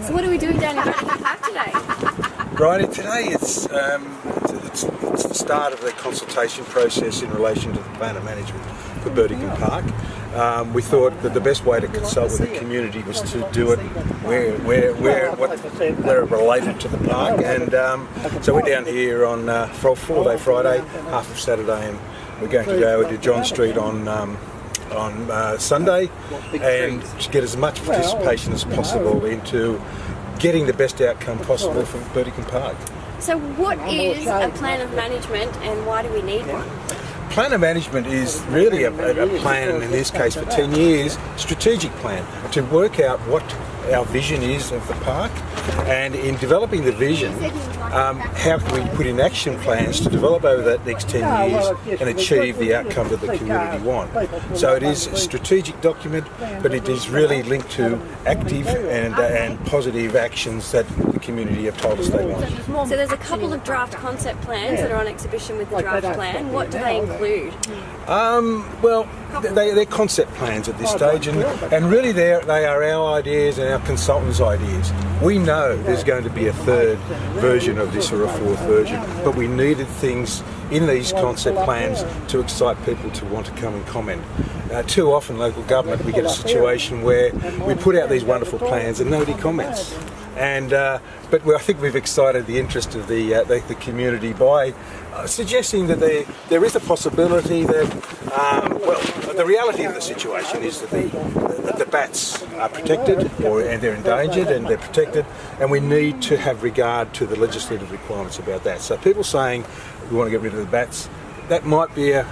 So what are we doing down in Burdekin Park today? Right, today it's the start of the consultation process in relation to the plan of management for Burdekin Park. We thought that the best way to consult with the community was to do it where it related to the park, and so we're down here on four-day Friday, half of Saturday, and we're going to go to John Street on Sunday and get as much participation as possible into getting the best outcome possible for Burdekin Park. So what is a plan of management and why do we need one? Plan of management is really a plan, in this case for 10 years, strategic plan to work out what our vision is of the park, and in developing the vision, how can we put in action plans to develop over that next 10 years and achieve the outcome that the community want. So it is a strategic document, but it is really linked to active and positive actions that the community have told us they want. So there's a couple of draft concept plans that are on exhibition with the draft plan. What do they include? Well, they're concept plans at this stage, and really they are our ideas and our consultants' ideas. We know there's going to be a third version of this or a fourth version, but we needed things in these concept plans to excite people to want to come and comment. Too often, local government, we get a situation where we put out these wonderful plans and nobody comments. But I think we've excited the interest of the community by suggesting that there is a possibility that, the reality of the situation is that the bats are protected, and they're endangered and they're protected, and we need to have regard to the legislative requirements about that. So people saying we want to get rid of the bats, that might be a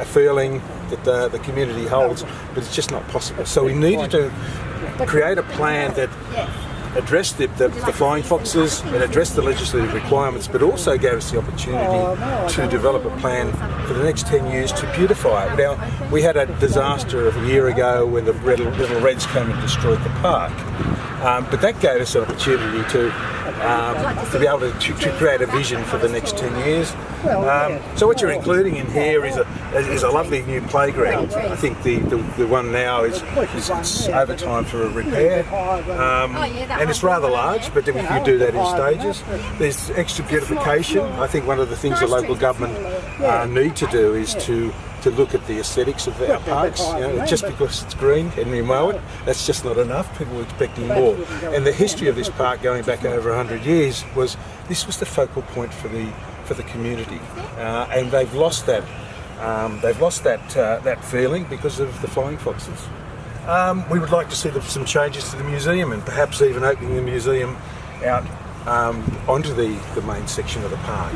feeling that the community holds, but it's just not possible. So we needed to create a plan that address the flying foxes and address the legislative requirements, but also gave us the opportunity to develop a plan for the next 10 years to beautify it. Now, we had a disaster a year ago when the little reds came and destroyed the park, but that gave us an opportunity to be able to create a vision for the next 10 years. So what you're including in here is a lovely new playground. I think the one now is over time for a repair, and it's rather large, but we can do that in stages. There's extra beautification. I think one of the things the local government need to do is to look at the aesthetics of our parks. Just because it's green and we mow it, that's just not enough. People are expecting more. And the history of this park, going back over 100 years, this was the focal point for the community, and they've lost that. That feeling because of the flying foxes. We would like to see some changes to the museum, and perhaps even opening the museum out onto the main section of the park.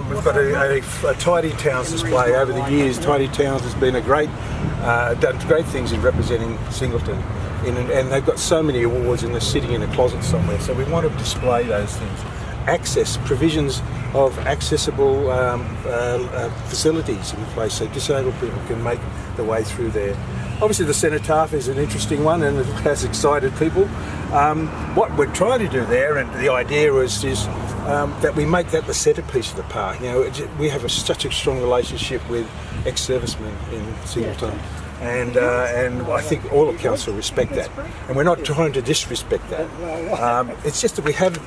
We've got a Tidy Towns display. Over the years, Tidy Towns has been done great things in representing Singleton, and they've got so many awards, and they're sitting in a closet somewhere. So we want to display those things. Access, provisions of accessible facilities in place so disabled people can make the way through there. Obviously the cenotaph is an interesting one and it has excited people. What we're trying to do there, and the idea is that we make that the centrepiece of the park. We have such a strong relationship with ex-servicemen in Singleton, and I think all of council respect that, and we're not trying to disrespect that. It's just that we have.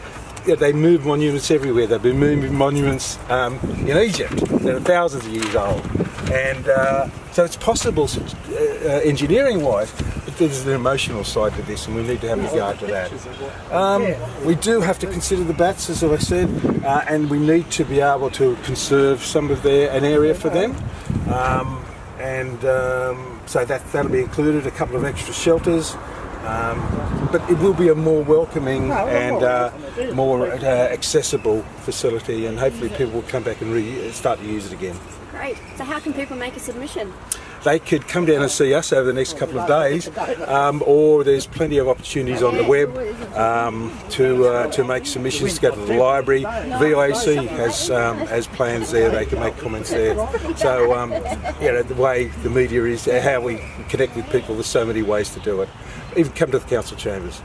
They move monuments everywhere. They've been moving monuments in Egypt that are thousands of years old, and so it's possible engineering-wise, but there's an emotional side to this, and we need to have regard to that. We do have to consider the bats, as I said, and we need to be able to conserve an area for them, so that'll be included. A couple of extra shelters. But it will be a more welcoming and more accessible facility, and hopefully people will come back and start to use it again. Great. So how can people make a submission? They could come down and see us over the next couple of days, or there's plenty of opportunities on the web to make submissions, to go to the library. VIC has plans there, they can make comments there. So the way the media is, how we connect with people, there's so many ways to do it. Even come to the council chambers,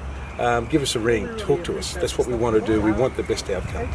give us a ring, talk to us. That's what we want to do. We want the best outcome.